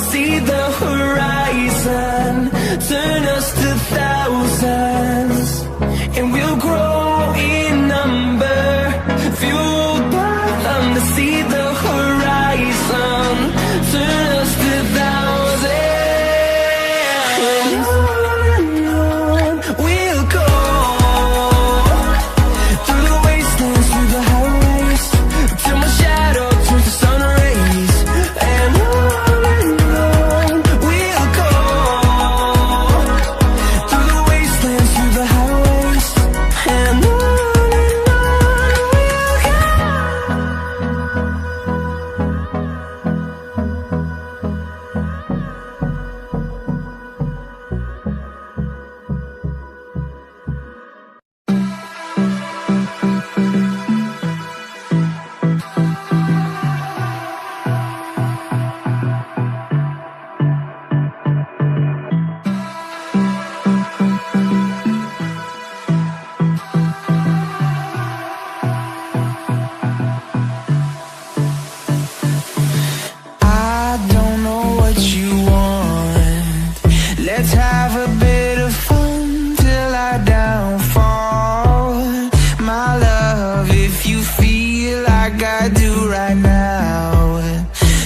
see the horizon, turn us to thousands, and we'll grow in number, fueled by them to see the horizon, turn us to thousands. And on we'll go, through the wastelands, through the highways, till my shadow turns to sun rays. And on we'll go, through the wastelands, through the highways. And on we'll go. I don't know what you want. Let's have a bit of fun till I downfall. My love, if you feel like I do right now,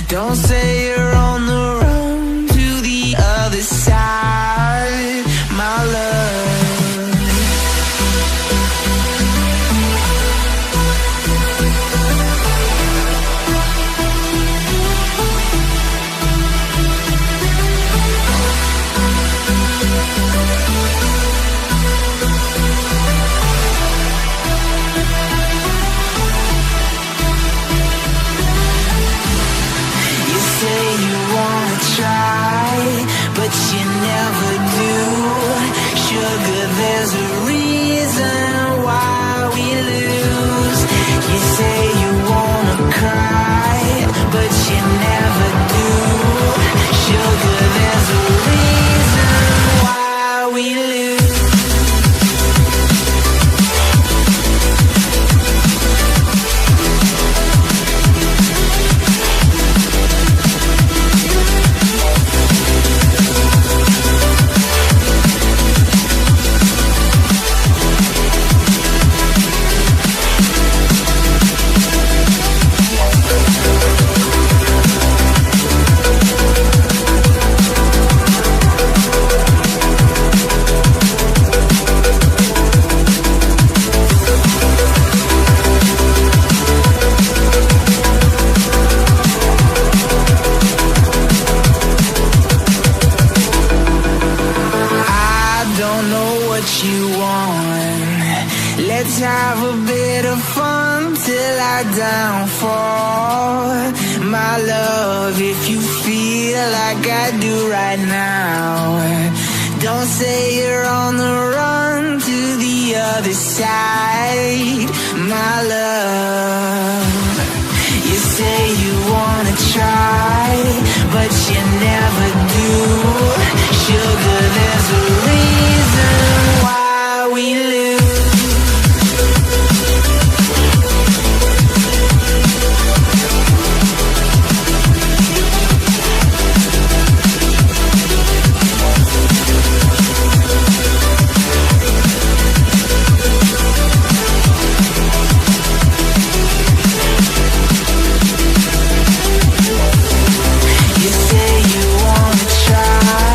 don't say you're on the run to the other side. My love, you say you wanna try, but you never do. Sugar, there's a reason why we lose. You say you wanna cry, but you never do. Sugar, there's a reason why we lose. I don't know what you want. Let's have a bit of fun till I downfall. My love, if you feel like I do right now, don't say you're on the run to the other side. My love, you say you wanna try, but you never do. Sugar, there's a reason why we lose. You say you wanna try,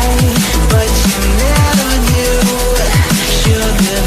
but you never do. Sugar,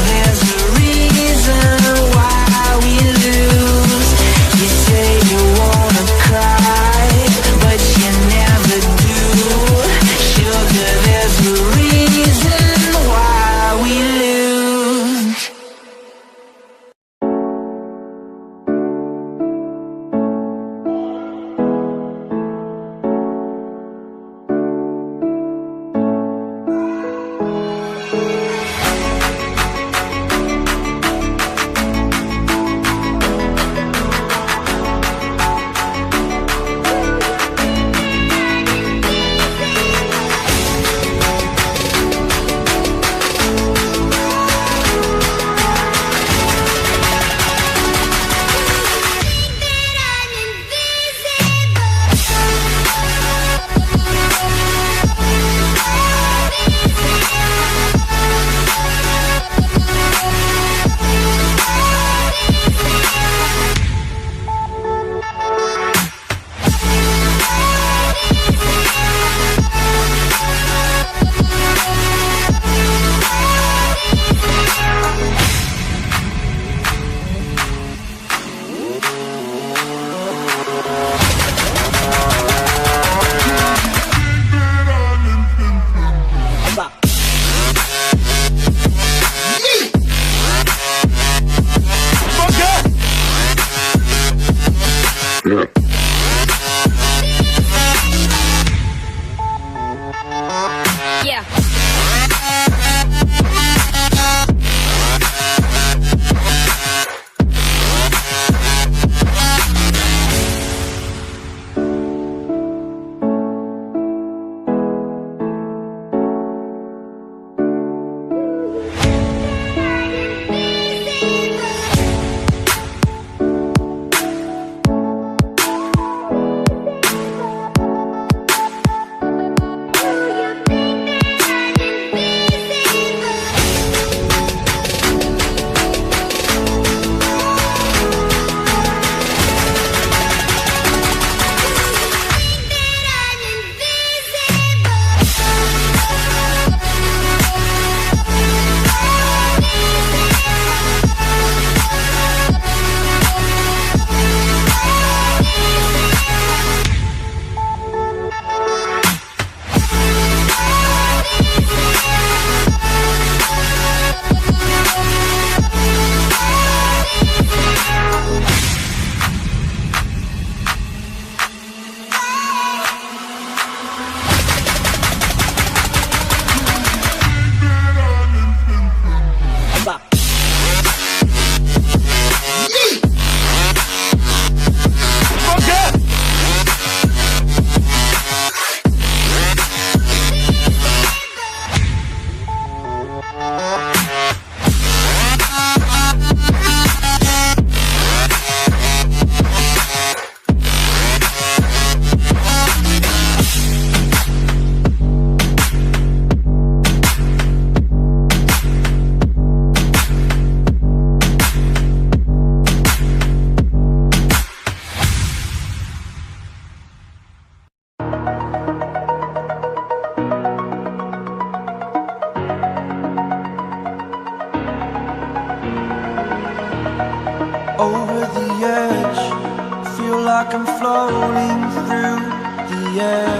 like I'm floating through the air.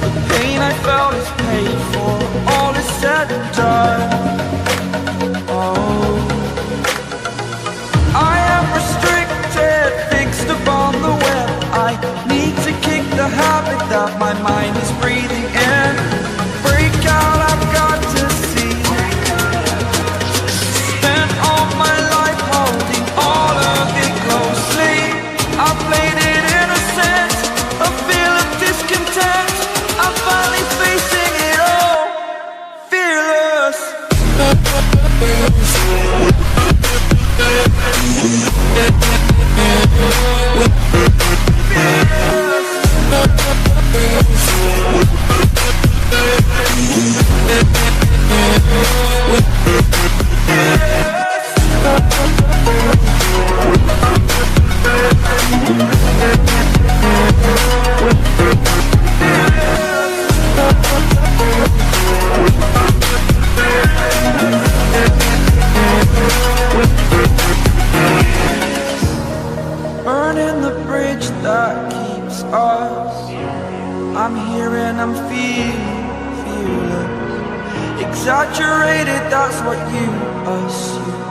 The pain I felt is paid for, all is said and done. Oh, I am restricted, fixed upon the web. I need to kick the habit that my mind is breathing in. Break out, I've got to see. Spent all my life holding all of it closely. I played it innocent, a feel of discontent. I'm finally facing it all, fearless. Burning the bridge that keeps us. I'm here and I'm fearless. Exaggerated, that's what you assume.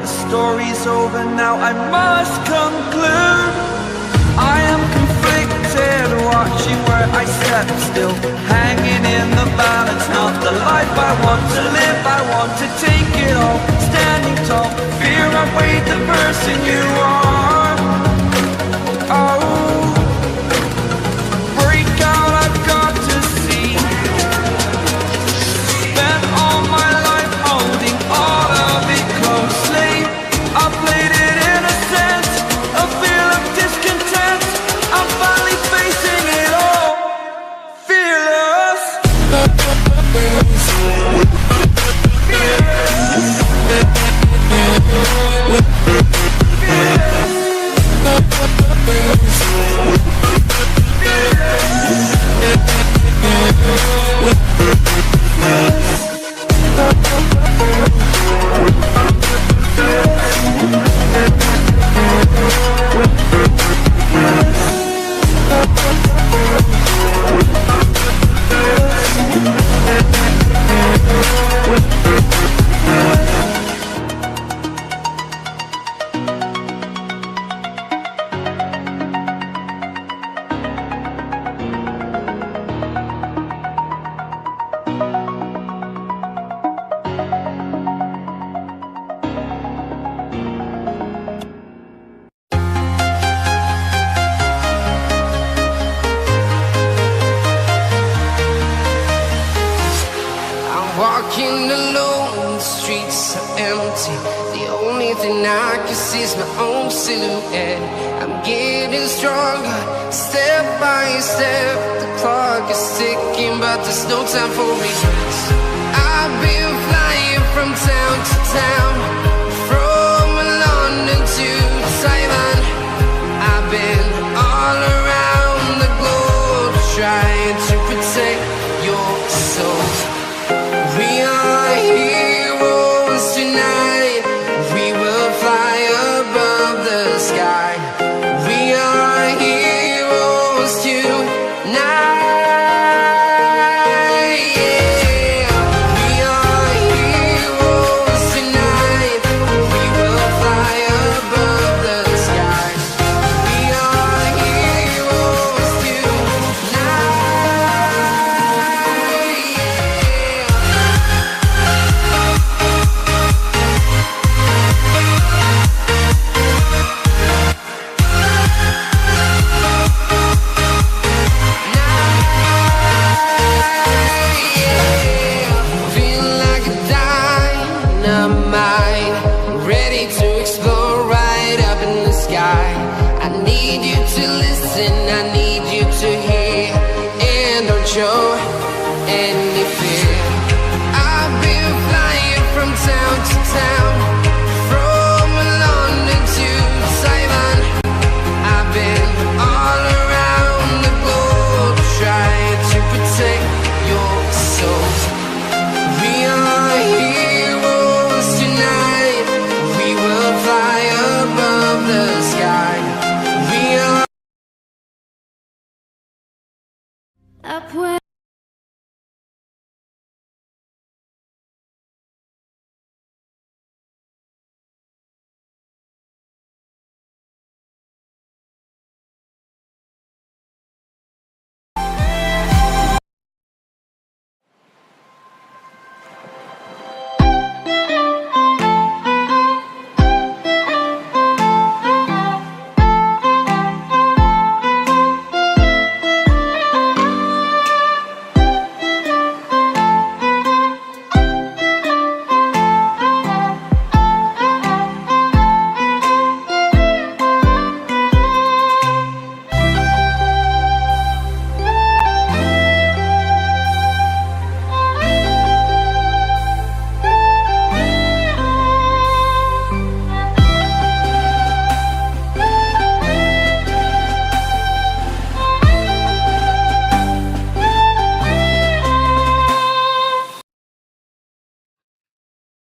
The story's over now, I must conclude. I am conflicted, watching where I step still, hanging in the balance. Not the life I want to live, I want to take it all. Standing tall, fear I weighed the person you are. Oh, break out, I've got to see. Spent all my life holding all of it closely. I played it innocent, a feel of discontent. I'm finally facing it all, fearless. Walking alone, the streets are empty. The only thing I can see is my own silhouette. I'm getting stronger, step by step. The clock is ticking, but there's no time for regrets. I've been flying from town to town, from London to Taiwan. I've been all around the globe, trying to protect your soul. We are heroes tonight. We will fly above the sky. We are heroes tonight. Yeah. We are heroes tonight. We will fly above the sky. We are heroes tonight. Show any fear. I've been flying from town to town, from London to Taiwan. I've been all around the globe, trying to protect your soul. We are heroes tonight. We will fly above Up where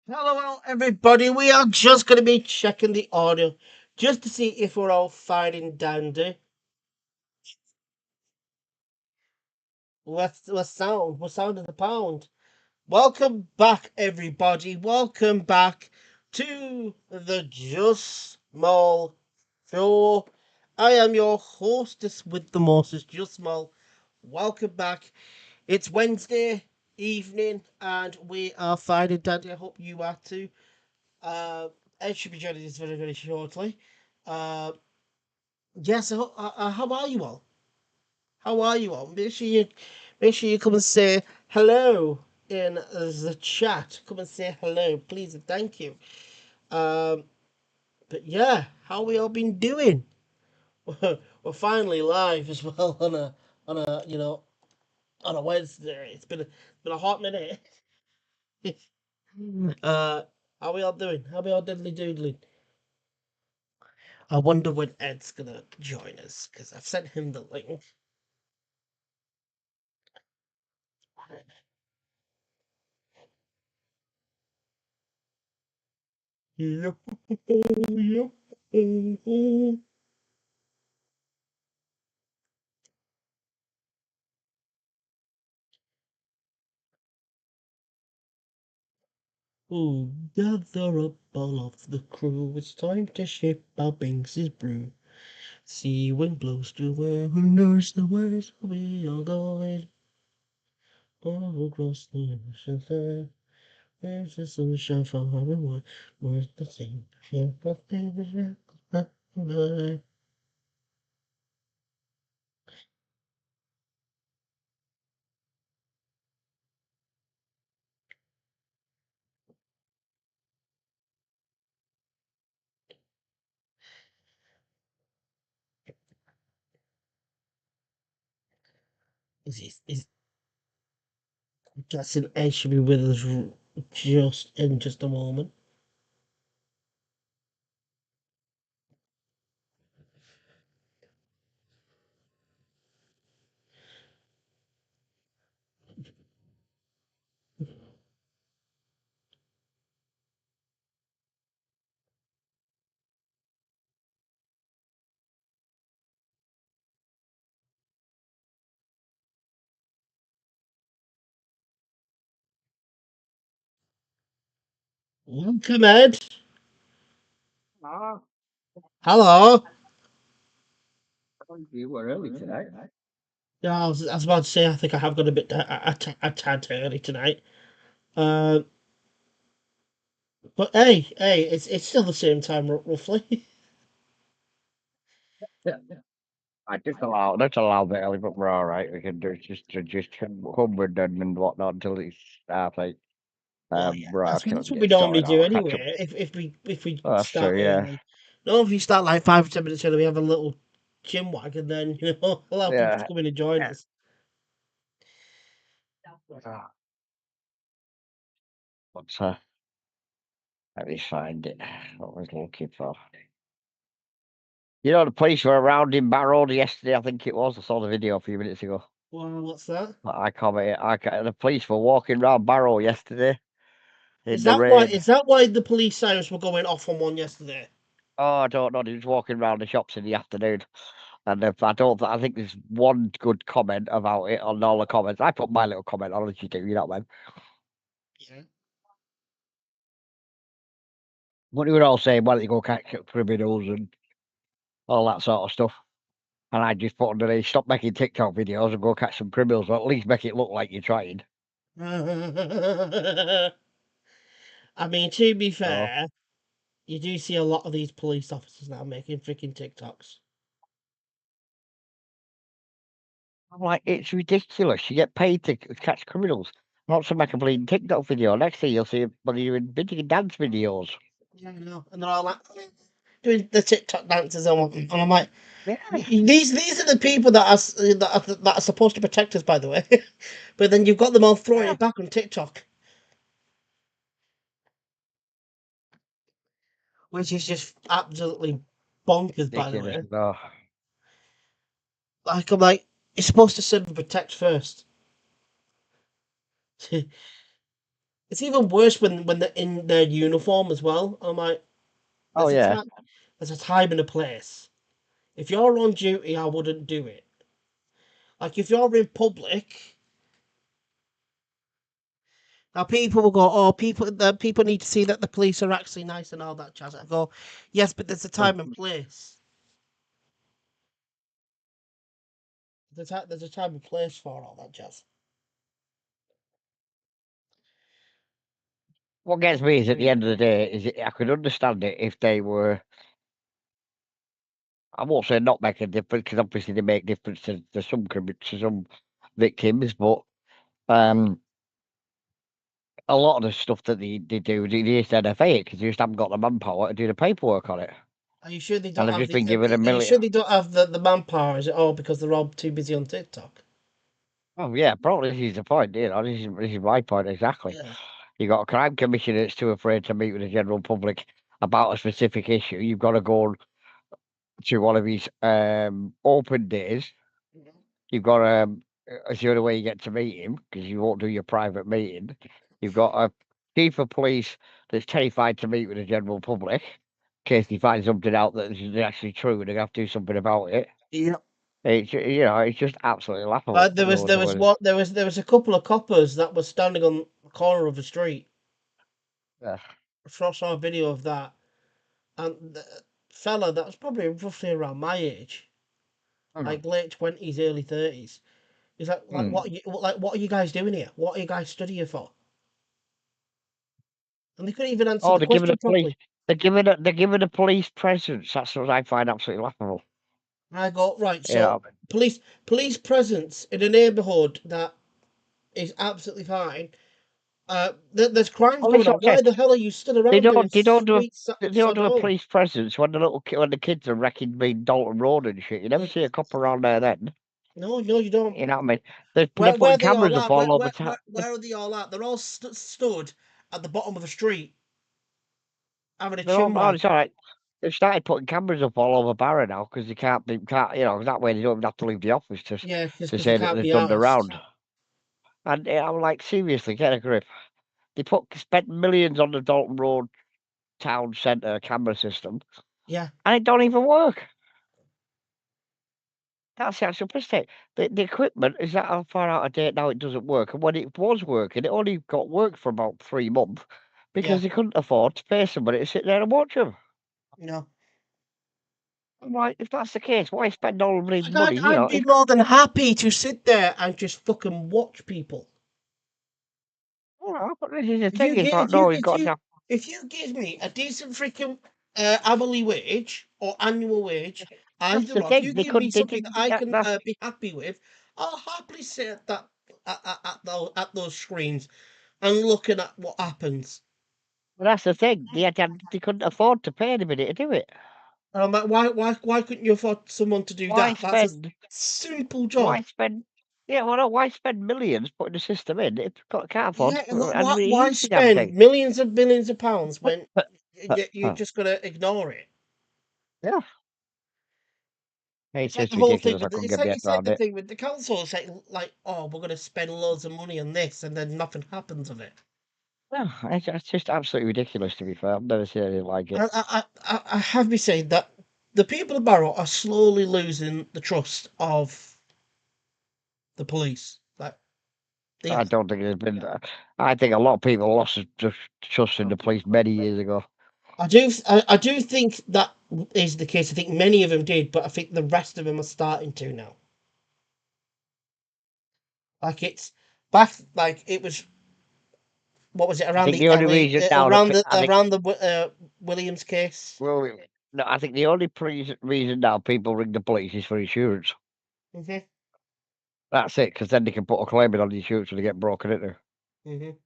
Hello, everybody. We are just going to be checking the audio just to see if we're all fine and dandy. What's sound? What sound of the pound? Welcome back, everybody. Welcome back to the Just Small Show. I am your hostess with the mostest, Just Small. Welcome back. It's Wednesday evening, and we are fine and dandy. I hope you are too. Ed should be joining us very, very shortly. Uh, yes. How are you all? How are you all? Make sure you come and say hello in the chat. Come and say hello, please and thank you. Um, but yeah, how we all been doing? We're finally live as well on a on a Wednesday. It's been a hot minute. uh, how we all doing? How we all diddly doodling? I wonder when Ed's gonna join us because I've sent him the link. Yep. Yep. Oh, gather up all of the crew. It's time to ship our Banks's brew. Sea wind blows to where who knows the ways we are going. All across the ocean side. There's the sunshine far away. Where's the sea? Ship of the is Justin Ed should be with us just in just a moment. Welcome, Ed. Ah, Hello. you were early today. Yeah, I was about to say I think I have got a bit a tad early tonight. Um, but hey, it's still the same time roughly. Yeah. I just allow the early, but we're all right. We can do just come with them and whatnot until it's half eight. Well, yeah, Right, that's okay, let that's me what we get normally started. do I'll catch up. anyway. If we Oh, that's start true, yeah, early, no, if we start like 5 or 10 minutes early, we have a little gym wag, and then allow people to yeah. come in and join us. Ah, But let me find it. What was I looking for? You know, the police were around in Barrow yesterday. I think it was. I saw the video a few minutes ago. Well, what's that? I commented. The police were walking around Barrow yesterday in Is the that why? rain. Is that why the police sirens were going off on one yesterday? Oh, I don't know. They was walking around the shops in the afternoon. And I think there's one good comment about it on all the comments. I put my little comment on as you do, you know what I mean? Yeah. What you were all saying, why don't you go catch up criminals and all that sort of stuff? And I just put underneath, stop making TikTok videos and go catch some criminals, or at least make it look like you're trying. I mean, to be So fair, you do see a lot of these police officers now making freaking TikToks. I'm like, it's ridiculous. You get paid to catch criminals, not to make a bleeding TikTok video. Next thing you'll see somebody doing video dance videos. Yeah, I know. And they're all like doing the TikTok dances and I'm like, Yeah. these are the people that are supposed to protect us, by the way. But then you've got them all throwing Yeah. it back on TikTok, which is just absolutely bonkers, by the Ridiculous. way. Oh. Like, I'm like, you're supposed to serve and protect first. It's even worse when they're in their uniform as well. I'm like, Oh there's a yeah. time, there's a time and a place. If you're on duty, I wouldn't do it. Like if you're in public, now people will go, "Oh, people need to see that the police are actually nice and all that jazz." I go, "Yes, but there's a time and place. There's a time and place for all that jazz." What gets me is at the end of the day is I could understand it if they were. I won't say not make a difference because obviously they make difference to some victims, but um, a lot of the stuff that they do, they just NFA it because they just haven't got the manpower to do the paperwork on it, Are you sure they and don't they've have just been given a Are you million. sure they don't have the manpower? Is it all because they're all too busy on TikTok? Oh yeah, probably this is the point. This is my point exactly. Yeah. You got a crime commissioner that's too afraid to meet with the general public about a specific issue. You've got to go to one of his open days. You've got it's the only way you get to meet him because you won't do your private meeting. You've got a chief of police that's terrified to meet with the general public in case he finds something out that is actually true and they have to do something about it. Yeah. It's just absolutely laughable. There was a couple of coppers that were standing on the corner of the street. Yeah. I saw a video of that, and the fella that was probably roughly around my age, Mm. like late 20s, early 30s. He's like Mm. what are you guys doing here? What are you guys studying for? And they couldn't even answer Oh, the question properly. they're giving a police presence. That's what I find absolutely laughable. And I go, right, You know, so police presence in a neighbourhood that is absolutely fine. There's crimes well, this going is on. what I'm saying. Why the hell are you stood around doing sweet They don't sod do a home? police presence when when the kids are wrecking being Dalton Road and shit. You never see a cop around there then. No, you don't. You know what I mean? They're Where putting they all cameras at? up all over town. Where are they all at? They're all stood at the bottom of a street having a They're all, oh, chinwag. it's all right. They've started putting cameras up all over Barra now because they can't, that way they don't even have to leave the office Yeah, just to because they say that can't there's be none arsed. around. And I'm like, seriously, get a grip. They spent millions on the Dalton Road town centre camera system, Yeah, and it don't even work. That's the actual mistake. The equipment is that how far out of date now it doesn't work. And when it was working, it only got work for about 3 months yeah. because they couldn't afford to pay somebody to sit there and watch them. No. I'm like, if that's the case, why spend all of the Like money? I'd be more than happy to sit there and just fucking watch people. But this is the thing. It's like, no, you've got to have. If you give me a decent freaking hourly wage or annual wage, That's either the or, if thing. you They give me couldn't. They something that didn't. I can That's be happy with, I'll happily sit at that at those screens and looking at what happens. that's the thing. They couldn't afford to pay anybody to do it. And I'm like, why couldn't you afford someone to do Why that? That's a spend? simple Why job. spend? Yeah, well, no, why spend millions putting the system in if can't afford Yeah, to anybody to why use the damn spend thing? millions and billions of pounds when you're Yeah, just gonna ignore it? It's it's like the just whole thing ridiculous. I with couldn't get my head it's like around the it. thing with the council. It's like oh, we're gonna spend loads of money on this, and then nothing happens of it. No, it's just absolutely ridiculous. To be fair, I've never seen anything like it. I have me saying that the people of Barrow are slowly losing the trust of the police. Like they I are. don't think there's been. I think a lot of people lost just trust in the police many years ago. I do think that is the case. I think many of them did, but I think the rest of them are starting to now. Like it's back, like it was. What was it I around think the the only LA, reason now that I think around the Williams case? well, no, I think the only reason now people ring the police is for insurance. Mhm, That's it, because then they can put a claim in on the insurance when they get broken into. mhm.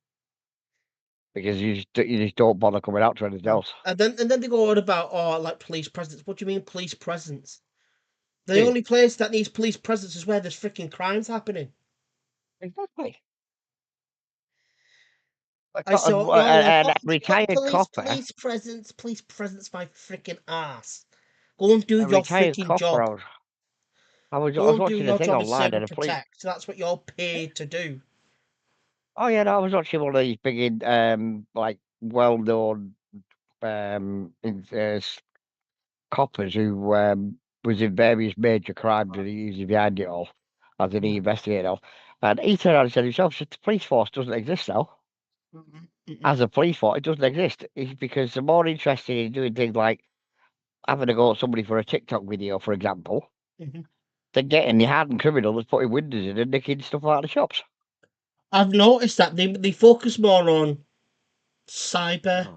Because you just don't bother coming out to anything else. And then they go on about like police presence. What do you mean police presence? The Yeah, only place that needs police presence is where there's freaking crimes happening. exactly. I saw you're like, A oh, retired copper, police presence, my freaking ass. Go and do a your retired freaking copper. job. I was Go and do watching a your thing job and online serve and and a police. protect. That's what you're paid to do. Oh yeah, no, I was watching one of these big, like well-known coppers who was in various major crimes and he's behind it all, as an investigator. And he turned around and said himself, "The police force doesn't exist now. As a police force, it doesn't exist. It's because they're more interested in doing things like having to go at somebody for a TikTok video, for example, Mhm. than getting the hardened criminal that's putting windows in and nicking stuff out of the shops." I've noticed that they focus more on cyber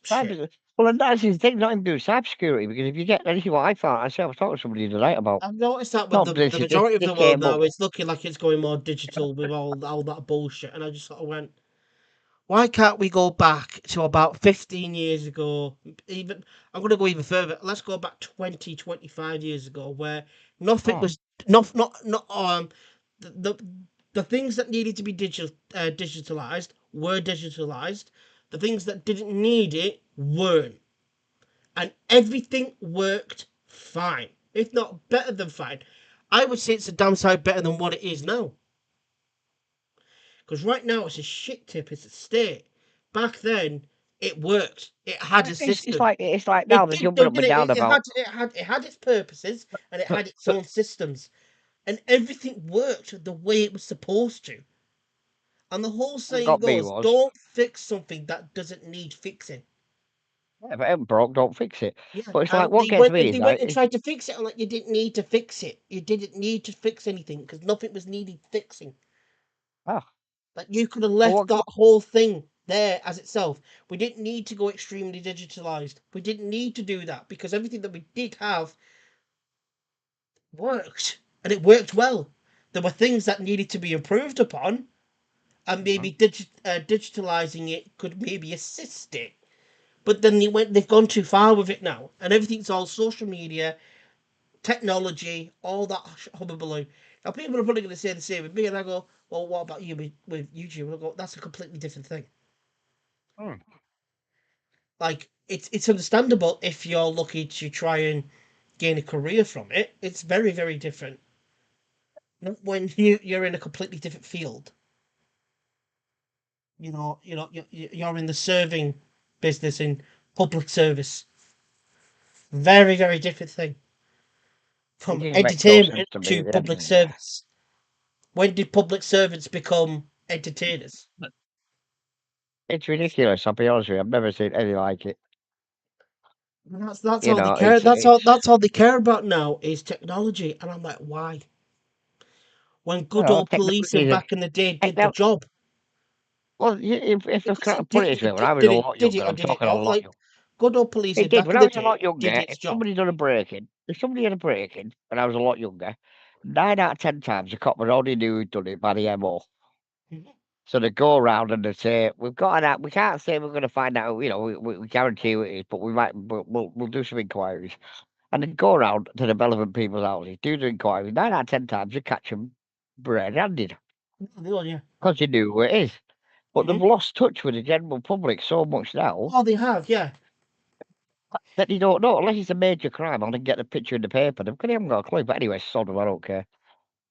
shit. Well, and that's the thing, not even do cybersecurity, because if you get anything what I found, I was talking to somebody the other night about, I've noticed that with not the this, majority of this the world came up. now, it's looking like it's going more digital with all that bullshit. And I just sort of went, why can't we go back to about 15 years ago? Even I'm going to go even further. Let's go back 20, 25 years ago, where nothing Oh, was not the the, the things that needed to be digitalized were digitalized. The things that didn't need it weren't, and everything worked fine, if not better than fine. I would say it's a damn sight better than what it is now. Because right now it's a shit tip, it's a state. Back then, it worked. It had a system. it's like now It they're did, jumping though, up and didn't down about. it had its purposes and it had its But own systems, and everything worked the way it was supposed to. And the whole what saying got me goes, was, "Don't fix something that doesn't need fixing." yeah, if it ain't broke, don't fix it. Yeah, But it's like and what gets me is they went like, and tried to fix it, and like you didn't need to fix it. You didn't need to fix anything because nothing was needed fixing. ah, Like you could have well, left that whole thing there as itself. We didn't need to go extremely digitalized. We didn't need to do that because everything that we did have worked, and it worked well. There were things that needed to be improved upon, and maybe digitalizing it could maybe assist it. But then they've gone too far with it now, and everything's all social media, technology, all that hullabaloo. Now people are probably going to say the same with me, and I go, "Well, what about you with YouTube?" And I go, "That's a completely different thing." hmm, Like it's understandable if you're looking to try and gain a career from it. It's very very different. Not when you're in a completely different field. You're in the serving business in public service. Very very different thing it from just makes no sense entertainment to me to at the end public of the day. service. When did public servants become entertainers? It's ridiculous. I'll be honest with you. I've never seen anything like it. That's You all they know, care. That's all they care about now is technology, and I'm like, why? When good old technology policing is back in the day a, did the job. well, if It I doesn't put did it this way, it when I did, was did a it lot did it younger, or I'm did it talking a not? lot Like younger. good old It policing did. back When in I the was a day lot younger, did if its job. somebody done a break-in, if somebody had a break-in when I was a lot younger, 9 out of 10 times the cop would only knew who'd done it by the MO. Mhm. So they go around and they say, "We've got an app. We can't say we're going to find out. You know, we guarantee you it is, but we might. But we'll do some inquiries." And they go around to the relevant people's houses, do the inquiries. 9 out of 10 times you catch them red-handed Oh yeah. because you knew who it is. But they've Hmm. lost touch with the general public so much now Oh, they have, yeah. that they don't know unless it's a major crime. I can get the picture in the paper. They haven't got a clue. But anyway, sod them. I don't care.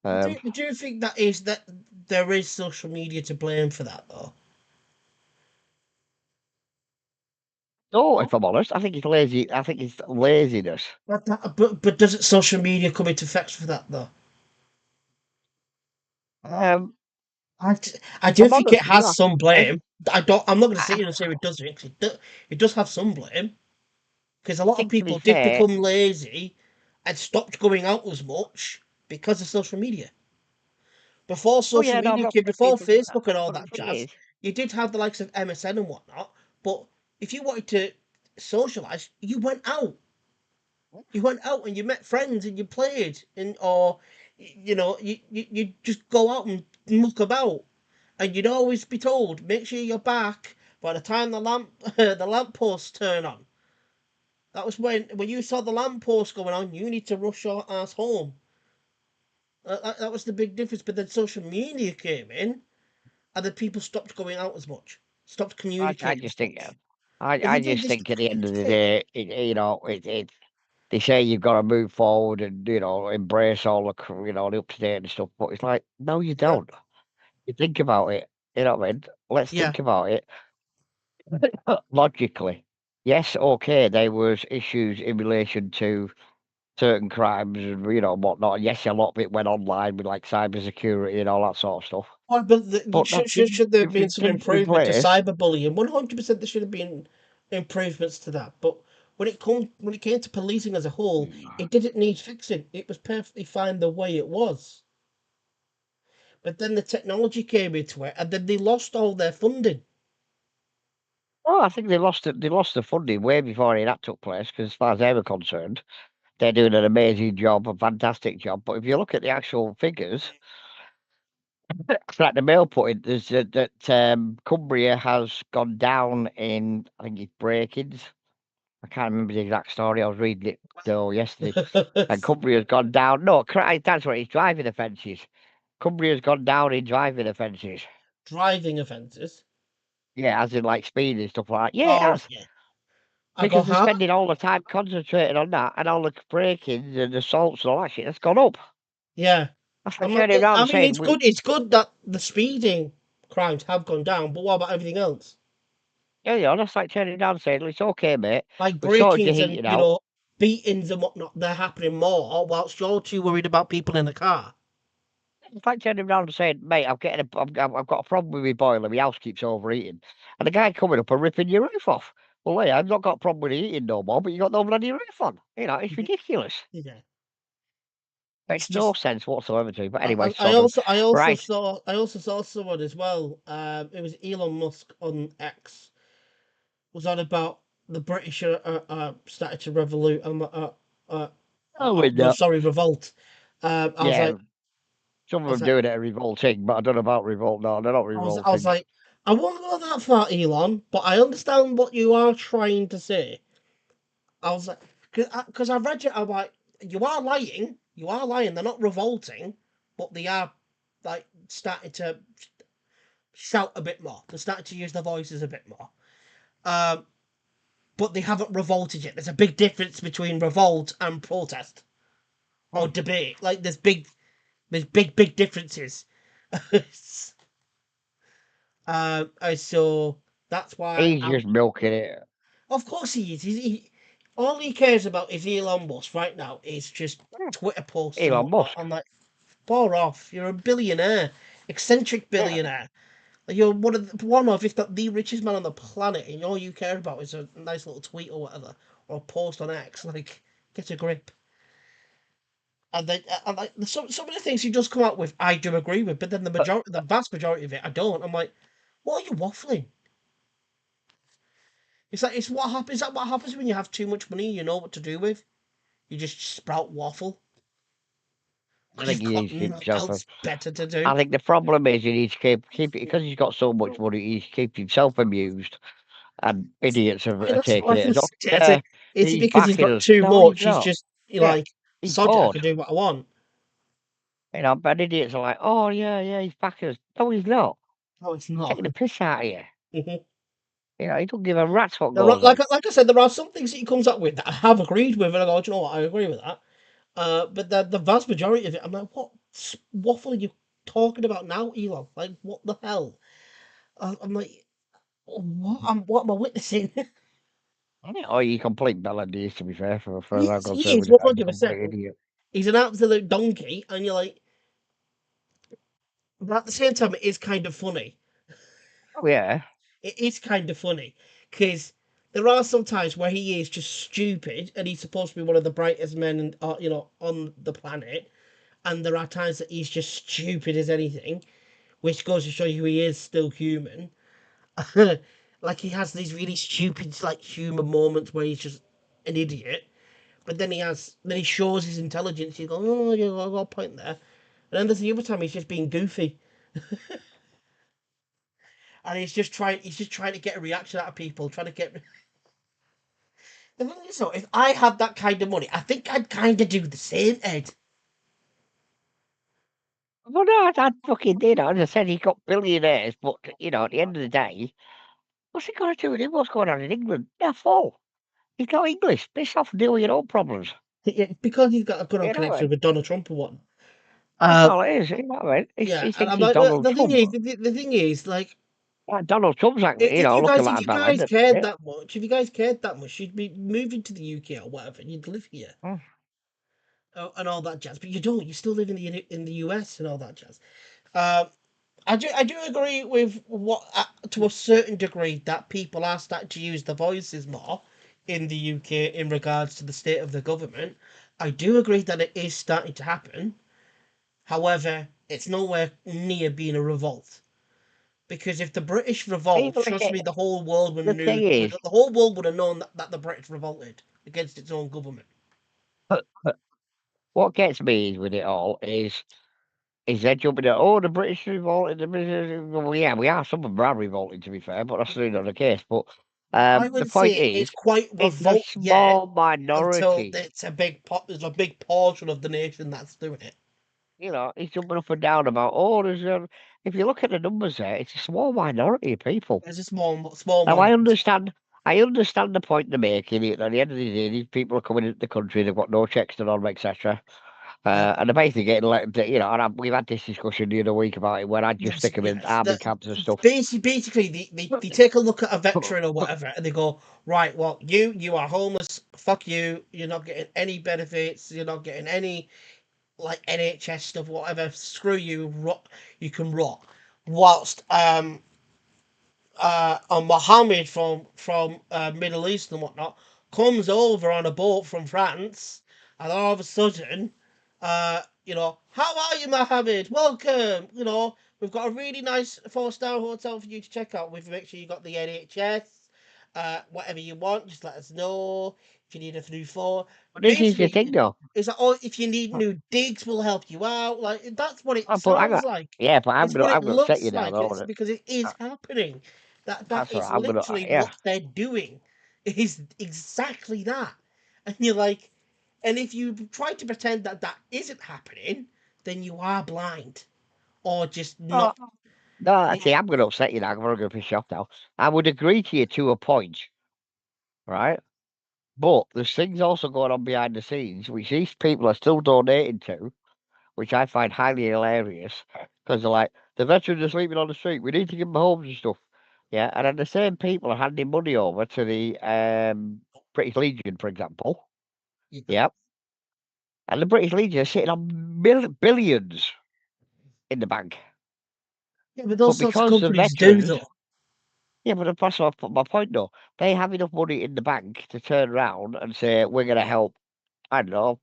Do you think that there is social media to blame for that though? No, if I'm honest, I think it's lazy. I think it's laziness. But doesn't social media come into effect for that though? Um, I, d- I if do I'm think it honest, has no. some If, blame. I don't. I'm not going to sit I, here and say it doesn't. 'Cause it does have some blame because a I lot of think to be people did fair, become lazy and stopped going out as much because of social media. Before oh social yeah, no, I'm media not came, saying before people do that. Facebook and all But the that thing jazz, is, you did have the likes of MSN and whatnot. But if you wanted to socialize, you went out. You went out and you met friends and you played, and or you just go out and muck about, and you'd always be told, make sure you're back by the time the lamp posts turn on. That was when you saw the lamp post going on, you need to rush your ass home. That was the big difference. But then social media came in, and then people stopped going out as much, stopped I communicating as just think, much. And I just they think stopped at the end of the communicating. day, it they say you've got to move forward and embrace all the the up to date and stuff. But it's like, no, you Yeah, don't. You think about it. You know what I mean? Let's yeah. think about it logically. Yes, okay, there was issues in relation to certain crimes and whatnot. Yes, a lot of it went online with like cybersecurity and all that sort of stuff. Well, but But that should there have been different some things in improvement to place. cyberbullying? 100% there should have been improvements to that. But when it came to policing as a whole, it didn't need fixing. It was perfectly fine the way it was. But then the technology came into it, and then they lost all their funding. Oh, I think they lost the funding way before any of that took place. Because as far as they were concerned, they're doing an amazing job, a fantastic job. But if you look at the actual figures, like the Mail put in, there's that Cumbria has gone down in, I think it's break-ins. I can't remember the exact story. I was reading it though yesterday, and Cumbria's gone down. No, that's what it's driving offences. Cumbria's gone down in driving offences. Driving offences. Yeah, as in like speed and stuff like that. Yeah, it Oh has. yeah, I go, Because they're huh? spending all the time concentrating on that, and all the break-ins and assaults and all that shit that's gone up. Yeah. That's like I'm not. turning around I and mean, saying, it's good. It's good that the speeding crimes have gone down. But what about everything else? yeah, that's like turning around and saying, it's okay, mate. Like We've sorted your break-ins and heating out. beatings and whatnot, they're happening more whilst you're too worried about people in the car. It's like turning around and saying, mate, I've got a problem with my boiler. My house keeps overheating. And the guy coming up and ripping your roof off. Well, hey, I've not got a problem with heating no more, but you got no bloody roof on. It's Mhm. ridiculous. Yeah, it's Makes no just. sense whatsoever to me. But I, anyway, I sod 'em. Right. I also saw someone as well. It was Elon Musk on X was on about the British started to Oh, with that. revolt. I was Yeah, like, some of I was them like, doing it are revolting, but I don't know about revolt. No, they're not I was revolting. like, I won't go that far, Elon, but I understand what you are trying to say. I was like, because I read it, I'm like, you are lying. You are lying. They're not revolting, but they are like starting to shout a bit more. They're starting to use their voices a bit more. Um, but they haven't revolted yet. There's a big difference between revolt and protest or Hmm. debate. Like big differences. So that's why He's just milking it. of course he is. All he cares about is Elon Musk right now. Is just Yeah, Twitter posts and Elon whatnot. Musk. I'm like, far off. You're a billionaire, eccentric Yeah. billionaire. Like, you're one of, if not the richest man on the planet, and all you care about is a nice little tweet or whatever, or a post on X. Like, get a grip. And then, like some of the things he does come out with, I do agree with, but then the vast majority of it, I don't. I'm like, what are you waffling? It's like it's what happens. Is that what happens when you have too much money? You know what to do with. You just sprout waffle I because think you've he got needs to keep nothing himself. else better to do. I think the problem is he needs to keep it because he's got so much money. He's keep himself amused, and idiots And are that's taking what it I as, oh, said. yeah, Is it he's because he's backing got us. too No, he's much? He's not. just Yeah, like he's sod it. I bored. can do what I want. But idiots are like, oh yeah, he's backing us. No, he's not. No, it's Taking not. the piss out of you. Mhm. He don't give a rat's what There are, goes on. like I said, there are some things that he comes up with that I have agreed with, and I go, "Do you know what? I agree with that. But the vast majority of it, I'm like, what waffle are you talking about now, Elon? Like, what the hell? I'm like, what? What am I witnessing? Oh, you complete melodies, to be fair, for as far as I'm He concerned, is with the guy's a 100%. complete idiot. He's an absolute donkey, and you're like, but at the same time, it is kind of funny. Oh, yeah. It is kind of funny because there are some times where he is just stupid, and he's supposed to be one of the brightest men, on the planet. And there are times that he's just stupid as anything, which goes to show you he is still human. Like he has these really stupid, like human moments where he's just an idiot, but then he shows his intelligence. You go, oh, yeah, I got a point there. And then there's the other time he's just being goofy, and he's just trying to get a reaction out of people, trying to get. The thing is, though, if I had that kind of money, I think I'd kind of do the same, Ed. Well, no, I fucking did. As I said, he got billionaires, but, at the end of the day, what's it got to do with him? What's going on in England? They're full. He's not English. Piss off and deal with your own problems. Yeah, because he's got a good old You know what I connection mean? with Donald Trump and whatnot. That's Uh, all it is. You know what I mean? yeah, He and thinks I'm he's like, well, Donald the thing Trump. is, the thing is, like, Like Donald Trump's, if you looking guys, like if a you bell end guys at the cared minute. that much, if you guys cared that much, you'd be moving to the UK or whatever, and you'd live here, Mm. and all that jazz. But you don't. You still live in the US and all that jazz. Um, I do agree with what to a certain degree that people are starting to use the voices more in the UK in regards to the state of the government. I do agree that it is starting to happen. However, it's nowhere near being a revolt. Because if the British revolt, People are trust me, getting, the whole world would the knew thing the, is, the whole world would have known that the British revolted against its own government. what gets me with it all is they're jumping at, the British revolted. The British, well, yeah, we are. Some of them are revolting, to be fair, but that's really not the case. But I the would point say it's is, quite it's a revolt yet small until minority. there's a big portion of the nation that's doing it. He's jumping up and down about, if you look at the numbers there, it's a small minority of people. There's a small Now, minority. I understand the point they're making. At the end of the day, these people are coming into the country, they've got no checks done on them, etc. Yeah. And they're basically getting we've had this discussion the other week about it, where I just stick them in Yes, army camps and stuff. basically, they take a look at a veteran or whatever, and they go, right, well, you are homeless. Fuck you. You're not getting any benefits. You're not getting any like NHS stuff, whatever. Screw you. Rot. You can rot. Whilst Mohammed from Middle East and whatnot comes over on a boat from France, and all of a sudden, how are you, Mohammed? Welcome. We've got a really nice 4-star hotel for you to check out. We've make sure you got the NHS. Whatever you want, just let us know. If you need a new phone, But this is the thing, basically, though. it's like, oh, if you need new digs, we'll help you out. Like that's what it But sounds like. yeah, but It's what it I'm gonna set you looks down like. It's on it. because it is happening. That That's all is right. literally Yeah. what they're doing. It is exactly that. And you're like, and if you try to pretend that that isn't happening, then you are blind or just Oh, not. no, see, I'm gonna upset you now. I'm gonna piss you off now. I would agree to you to a point, right? But there's things also going on behind the scenes, which these people are still donating to, which I find highly hilarious, because they're like, the veterans are sleeping on the street. We need to give them homes and stuff. Yeah, and then the same people are handing money over to the British Legion, for example. Yeah, Yep. And the British Legion are sitting on billions in the bank. yeah, but But those sorts of because the companies do veterans, though. yeah, but that's my point though. They have enough money in the bank to turn around and say, we're going to help, I don't know,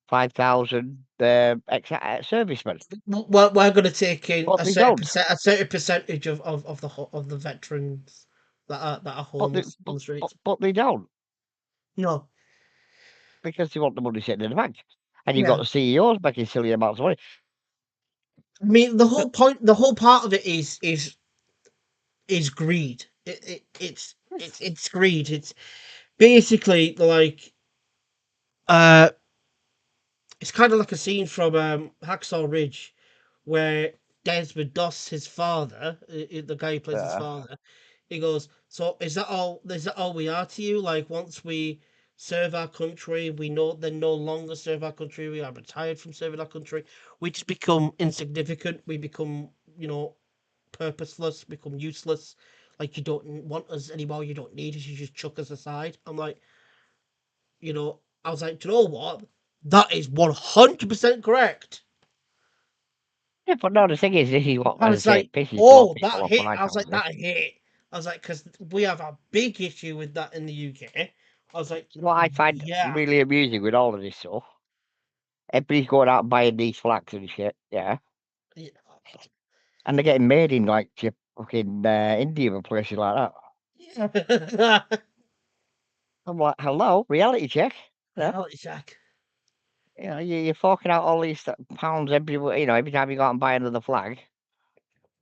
5,000 servicemen. We're going to take in But a they certain don't. percent, a certain percentage of the veterans that are homeless on the streets. But they don't, No, because they want the money sitting in the bank. And you've got yeah. the CEOs making silly amounts of money. I mean, the whole part of it is greed. It's greed. It's basically like uh, it's kind of like a scene from Hacksaw Ridge, where Desmond Doss, his father, the guy who plays his Yeah. father, he goes, "So is that all? Is that all we are to you? Like once we serve our country, we no longer serve our country. We are retired from serving our country. We just become insignificant. We become, purposeless, become useless. like, you don't want us anymore, you don't need us, you just chuck us aside. I'm like, I was like, do you know what? That is 100% correct. Yeah, but no, the thing is, this is what, I as I was say, like, it pisses a lot of oh, people that off when hit. I I was tell like, them this. that hit. I was like, because we have a big issue with that in the UK. I was like, What I find yeah. really amusing with all of this stuff, everybody's going out and buying these flags and shit, yeah, Yeah. and they're getting made in like fucking India and places like that. I'm like, hello, reality check. Yeah, Reality check. you're forking out all these pounds every time you go out and buy another flag.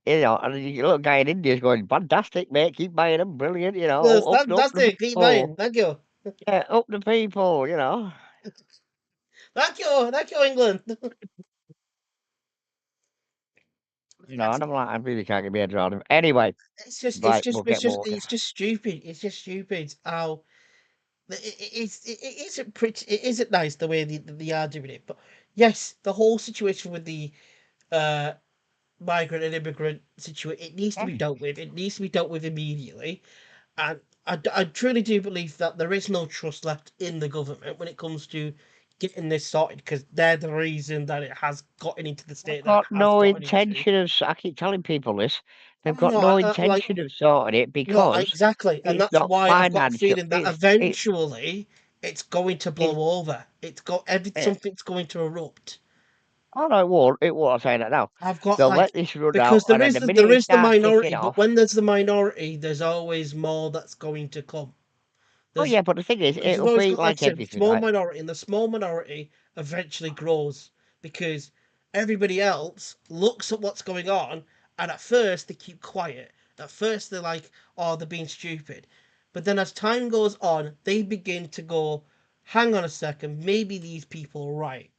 And the little guy in India is going, fantastic, mate, keep buying them, brilliant, Yes, up, up that's the it. Keep people, buying. Thank you. yeah, up the people, Thank you, England. and I'm like, I really can't get my head around him. Anyway, right, we'll get walking. It's just stupid. It's just stupid how it isn't pretty. It isn't nice the way they are doing it. But yes, the whole situation with the uh migrant and immigrant situation, it needs to be dealt with. It needs to be dealt with immediately. And I truly do believe that there is no trust left in the government when it comes to getting this sorted, because they're the reason that it has gotten into the They've state that got it has no gotten into. intention of, I keep telling people this, they've got No, no like, intention of sorting it no, because exactly, and it's that's not why I've got a financial. feeling that eventually it's going to It's, blow over. it, Something's going to erupt. oh no, it won't, I'm saying that now. I've got They'll like let this run out, because and then the minute there it is the starts kicking minority, but off, when there's the minority, there's always more that's going to come. oh There's yeah, but the thing is, Because you've it'll always be got, like I like said, the everything, small right? minority, and the small minority eventually grows because everybody else looks at what's going on, and at first they keep quiet. At first they're like, oh, they're being stupid. But then as time goes on, they begin to go, hang on a second, maybe these people are right.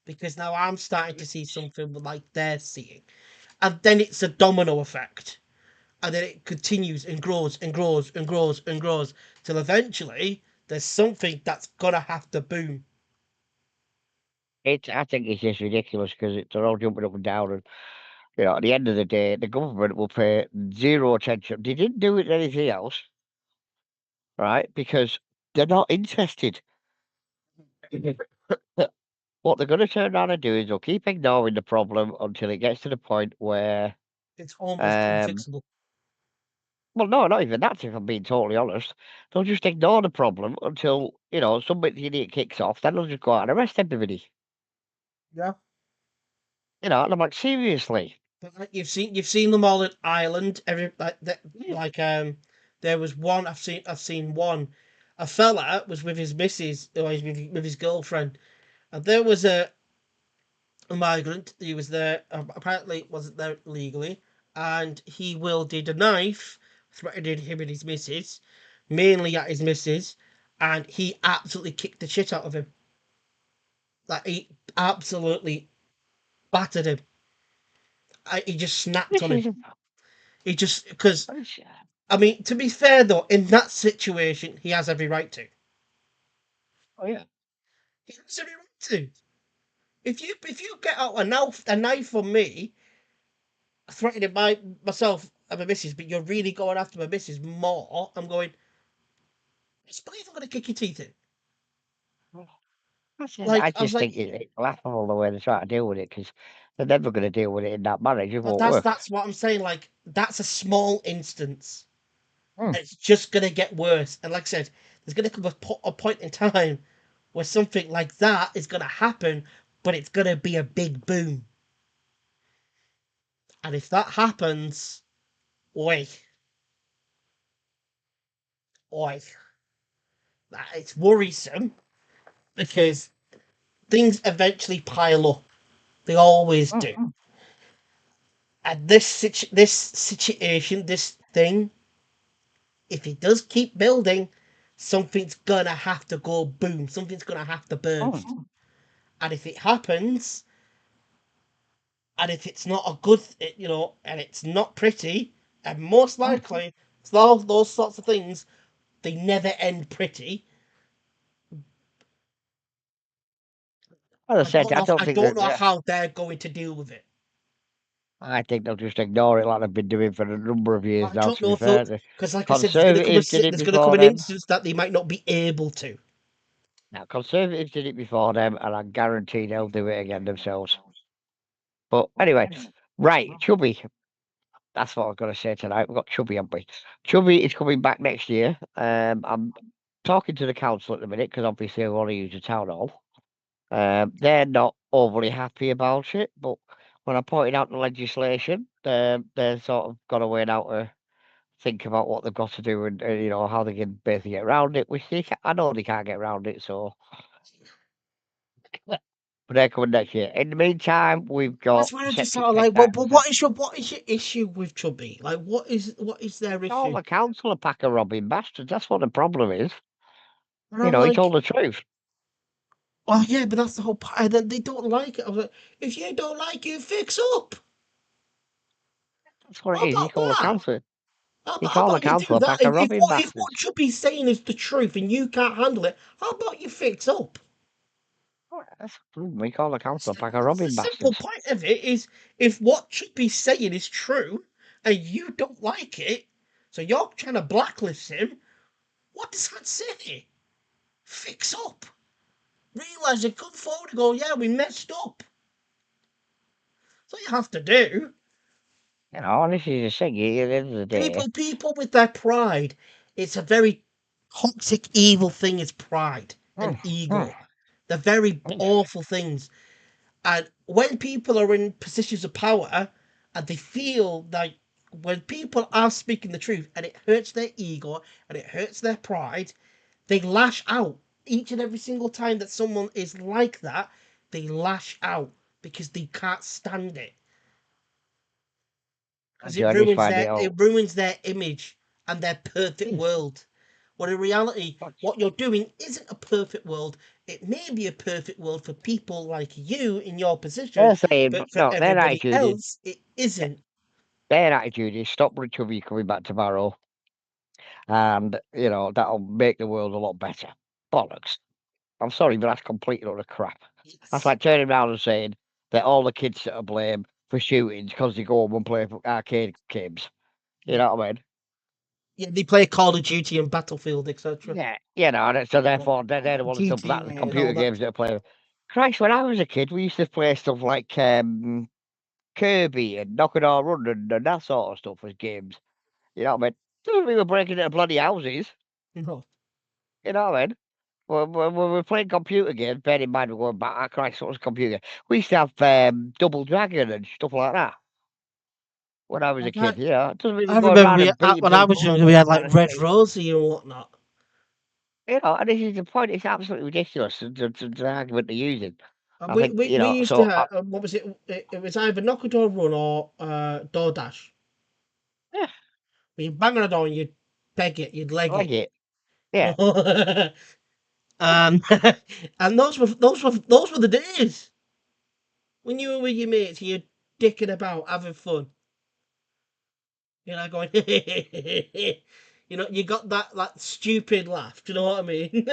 Because now I'm starting to see something like they're seeing. And then it's a domino effect. And then it continues and grows and grows and grows and grows till eventually there's something that's gonna have to boom. I think it's just ridiculous because they're all jumping up and down, and at the end of the day, the government will pay zero attention. They didn't do it to anything else, right? Because they're not interested. What they're going to turn around and do is they'll keep ignoring the problem until it gets to the point where, It's almost um, unfixable. well, no, not even that. If I'm being totally honest, they'll just ignore the problem until some idiot kicks off. Then they'll just go out and arrest everybody. Yeah. And I'm like, seriously? But like, you've seen them all in Ireland. Yeah. There was one I've seen one. A fella was with his missus, or he's with his girlfriend, and there was a migrant. He was there, apparently wasn't there legally, and he wielded a knife, threatening him and his missus, mainly at his missus, and he absolutely kicked the shit out of him. Like, he absolutely battered him. He just snapped This on him. is. He just because, It's- I mean, to be fair though, in that situation, he has every right to. Oh yeah. He has every right to. If you get out a knife from me, threatening myself and my missus, but you're really going after my missus more, I'm going, it's believe I'm going to kick your teeth in. I I was just like, think it's laughable the way they try to deal with it because they're never going to deal with it in that manner. It just but won't work. that's what I'm saying. Like, that's a small instance. Hmm. It's just going to get worse. And like I said, there's going to come a point in time where something like that is going to happen, but it's going to be a big boom. And if that happens, oi, oi, it's worrisome because things eventually pile up. They always do. Mm. And this situation, this thing, if it does keep building, something's gonna have to go boom. Something's gonna have to burst. Mm. And if it happens, and if it's not a good, and it's not pretty, and most Mm. likely, it's all those sorts of things, they never end pretty. As I said, I don't I think don't that. know how they're going to deal with it. I think they'll just ignore it like they've been doing for a number of years I now, don't to be know fair. though, The because like I said, Conservatives did it there's going to come before an them. instance that they might not be able to. Now, Conservatives did it before them, and I guarantee they'll do it again themselves. But anyway, right, Chubby. That's what I've got to say tonight. We've got Chubby, haven't we? Chubby is coming back next year. I'm talking to the council at the minute because obviously I want to use the town hall. They're not overly happy about it, but when I pointed out the legislation, they're sort of got away now to think about what they've got to do and you know how they can basically get around it. Which I know they can't get around it, so but they're coming next year. In the meantime, we've got That's why I'm just septic sort of like, tank well, but access. what is your issue with Chubby? Like, what is their All issue? the council are pack of robbing bastards. That's what the problem is. And You I'm know, he like, told the truth. well, yeah, but that's the whole part. And then they don't like it. I was like, if you don't like it, fix up. That's what How it is. about that? You How call the about you do council a that? pack of robbing If what bastards. Chubby's saying is the truth and you can't handle it, how about you fix up? We call the council a pack of The robbing simple bastards. point of it is, if what Chubby's saying is true and you don't like it, so you're trying to blacklist him, what does that say? Fix up. Realise you come forward and go, yeah, we messed up. That's what you have to do. You know, and this is a thing. At the end of the day, People with their pride, it's a very toxic, evil thing. Is pride and mm, mm, ego. They're very mm. awful things. And when people are in positions of power and they feel like when people are speaking the truth and it hurts their ego and it hurts their pride, they lash out. Each and every single time that someone is like that, they lash out because they can't stand it. Because I just find it it all. ruins their image and their perfect world. When in reality, what you're doing isn't a perfect world. It may be a perfect world for people like you in your position, They're saying, but for no, everybody else, it isn't. their attitude is stop Chubby coming back tomorrow, and you know that'll make the world a lot better. Bollocks! I'm sorry, but that's complete utter crap. That's Yes. like turning around and saying that all the kids are to blame for shootings because they go home and play arcade games. You Yeah. know what I mean? Yeah, they play Call of Duty and Battlefield, etc. Yeah, you know, and so therefore they're the ones that that the GTA and all computer that. games that are playing. Christ, when I was a kid, we used to play stuff like Kirby and Knock It All Run and that sort of stuff as games. You know what I mean? Doesn't mean we're breaking into bloody houses. No. You know what I mean? When we're playing computer games, bear in mind we're going back, Christ, what was a computer? We used to have Double Dragon and stuff like that when I was a kid. Yeah, it doesn't mean we're I going remember around and beating when I was people up younger, we and had trying like to Red steal. Rosie and whatnot. You know, and this is the point. It's absolutely ridiculous, the argument they're using. And I think, you we know, used to so, have, what was it? It was either Knock a Door Run or DoorDash. yeah, When you bang on a door and you'd peg it, you'd leg I like it. it. Yeah. um, and those were the days when you were with your mates, you're dicking about, having fun. You know, going, you know, you got that stupid laugh. Do you know what I mean?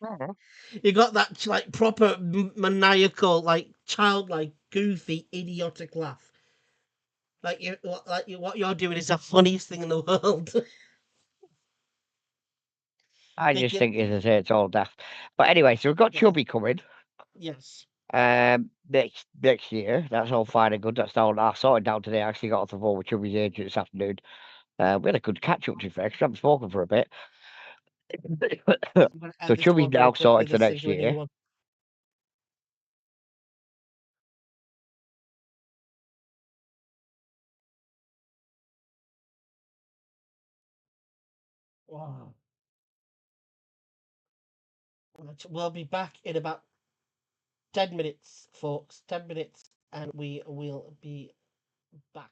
Mhm. You got that like proper maniacal, like childlike, goofy, idiotic laugh. What you're doing is the funniest thing in the world. I just Thinking, think, as I say, it's all daft. But anyway, so we've got yeah, Chubby coming yes. next year. That's all fine and good. That's all I sorted out today. I actually got off the phone with Chubby's agent this afternoon. We had a good catch up to be fair, 'cause I haven't spoken for a bit. I'm gonna So end this Chubby's one very now quickly. sorted for This thing's next a new year. one. Wow. We'll be back in about 10 minutes, folks. 10 minutes, and we will be back.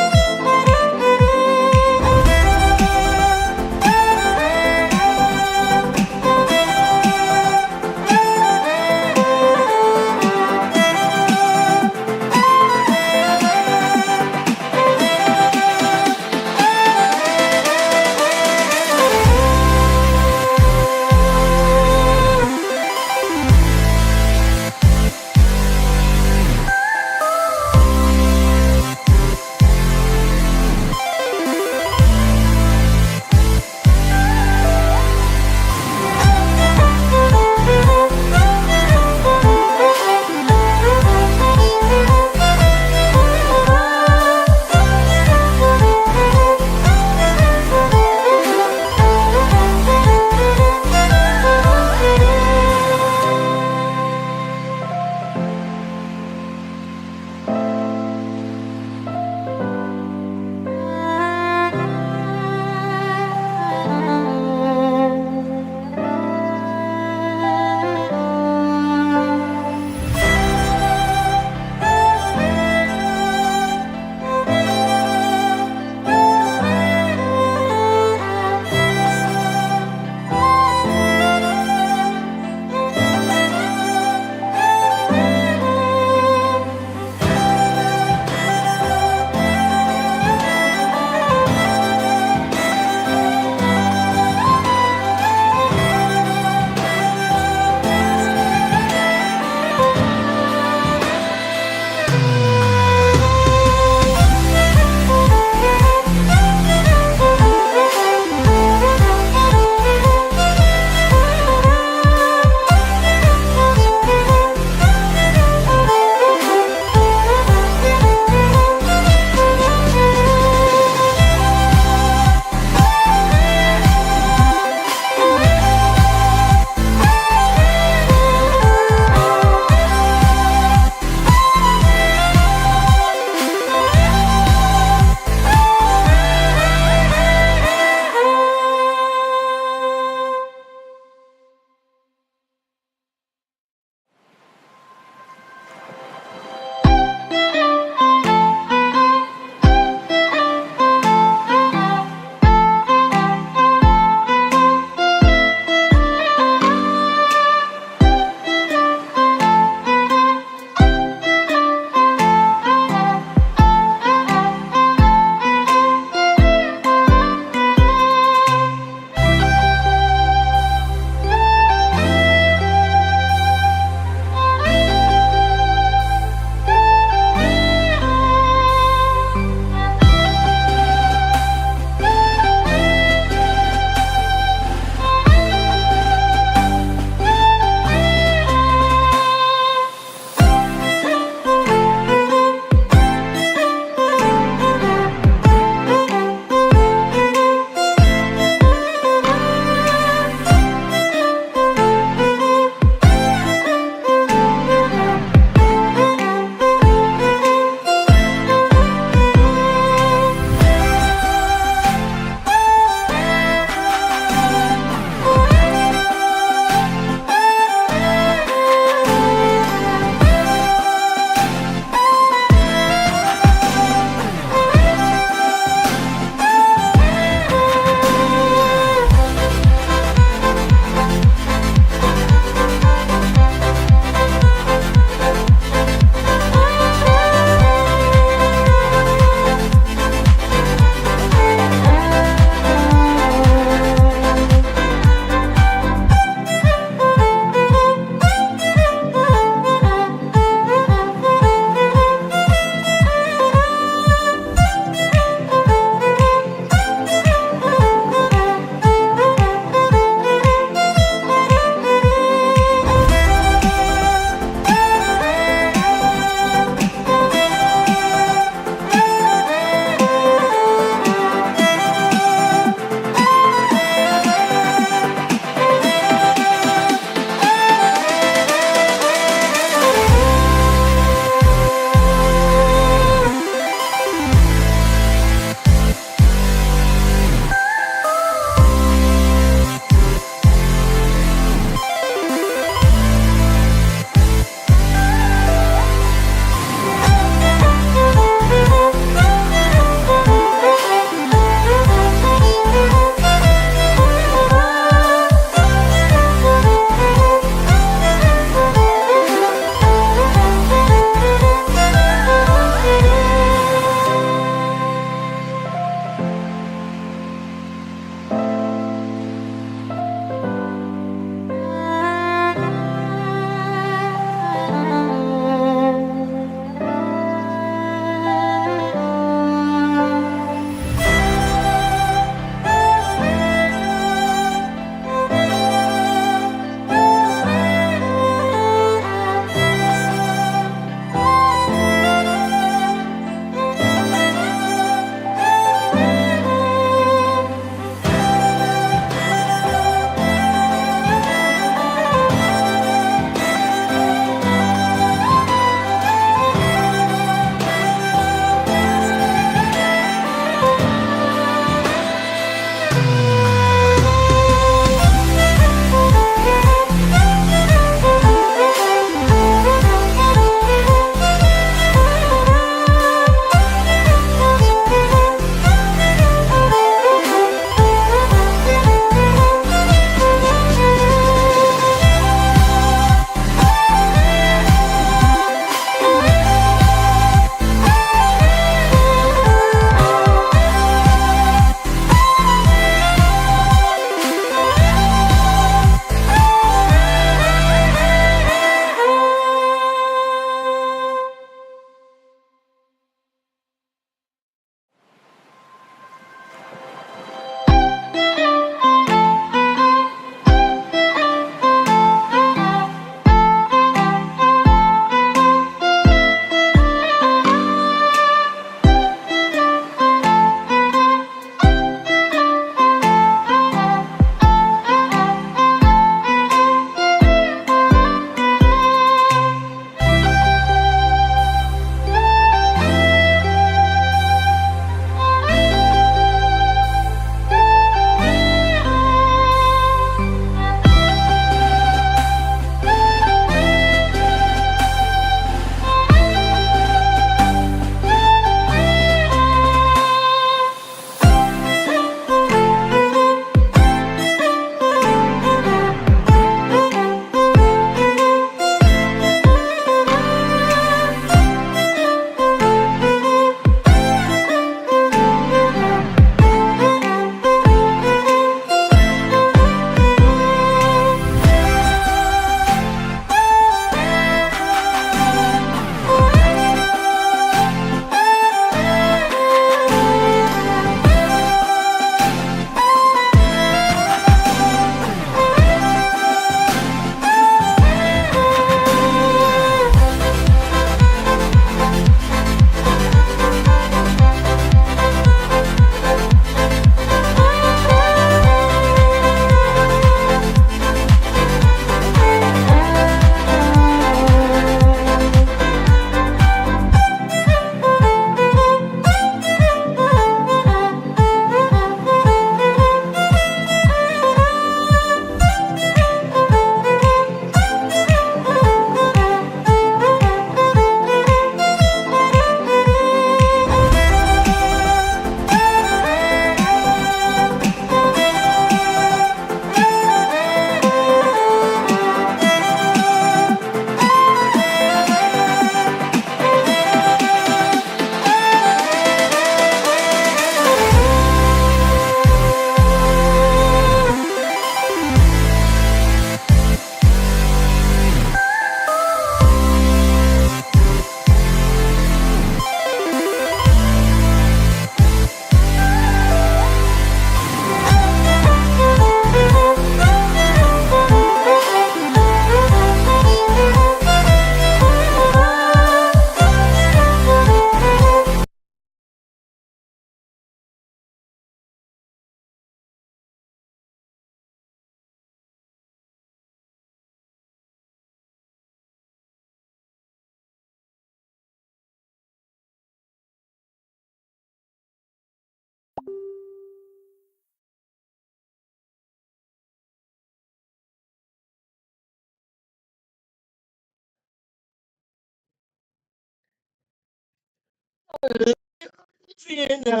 You know.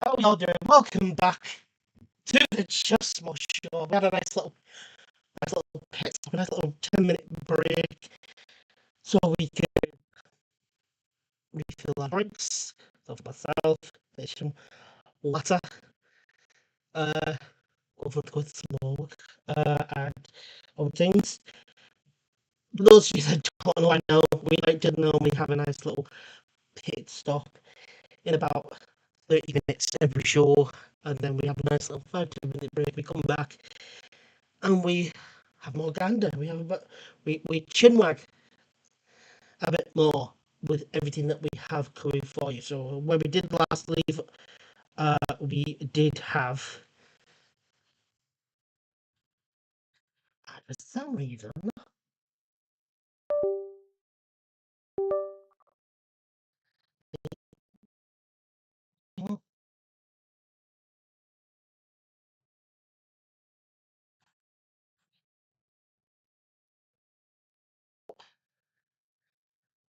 How y'all doing? Welcome back to the Just More Show. We had a nice little pit stop, a nice little 10-minute break so we could refill our drinks. So for myself, there's some water, over with smoke, and other things. For those of you that don't know, I know we like to normally have a nice little pit stop in about 30 minutes every show, and then we have a nice little 5-10 minute break. We come back and we have more gander. We have a bit, we chinwag a bit more with everything that we have coming for you. So when we did last leave, we did have, for some reason,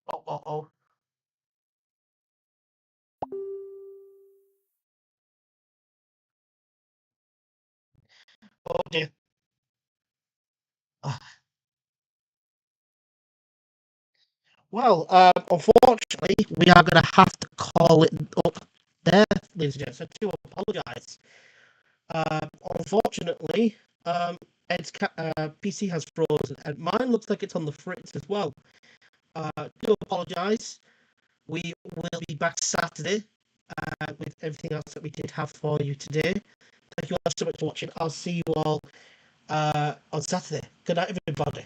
oh, oh dear. Well, unfortunately, we are going to have to call it up there, ladies and gents. I do apologise. Unfortunately, Ed's PC has frozen, and mine looks like it's on the fritz as well. Do apologise. We will be back Saturday with everything else that we did have for you today. Thank you all so much for watching. I'll see you all on Saturday. Good night, everybody.